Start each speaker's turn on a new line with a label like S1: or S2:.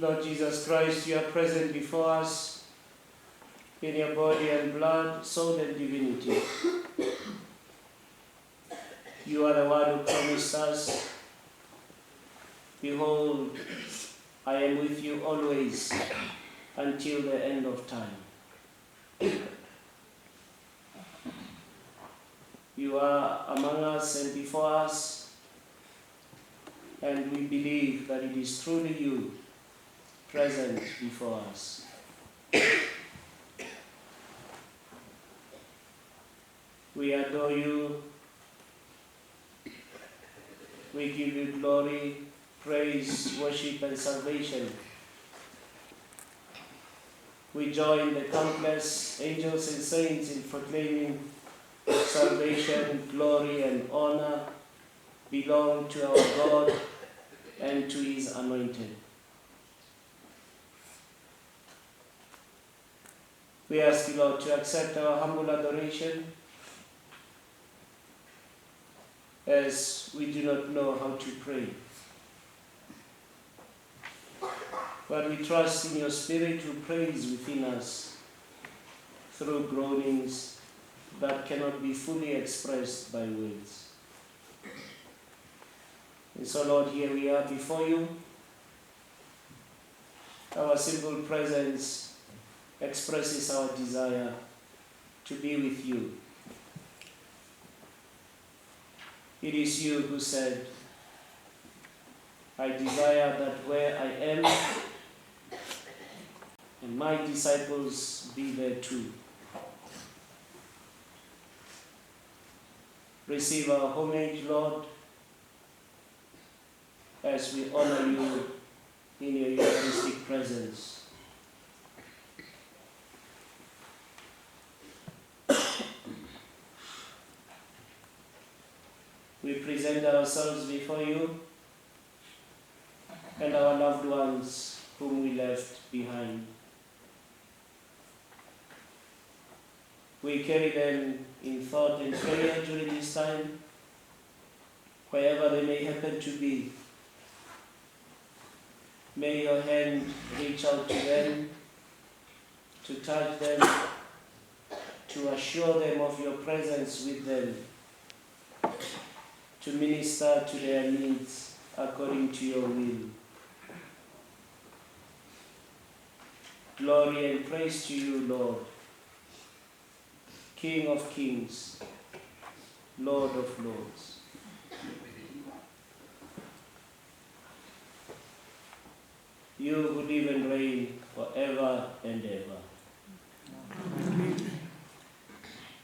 S1: Lord Jesus Christ, you are present before us in your body and blood, soul and divinity. You are the one who promised us, behold, I am with you always until the end of time. You are among us and before us, and we believe that it is truly you present before us. We adore you. We give you glory, praise, worship, and salvation. We join the countless angels and saints in proclaiming salvation, glory, and honor belong to our God and to his anointed. We ask you, Lord, to accept our humble adoration, as we do not know how to pray. But we trust in your Spirit who prays within us through groanings that cannot be fully expressed by words. And so, Lord, here we are before you. Our simple presence expresses our desire to be with you. It is you who said, I desire that where I am, and my disciples be there too. Receive our homage, Lord, as we honor you in your Eucharistic presence. We present ourselves before you and our loved ones whom we left behind. We carry them in thought and prayer during this time, wherever they may happen to be. May your hand reach out to them, to touch them, to assure them of your presence with them, to minister to their needs according to your will. Glory and praise to you, Lord, King of kings, Lord of lords. You who live and reign forever and ever.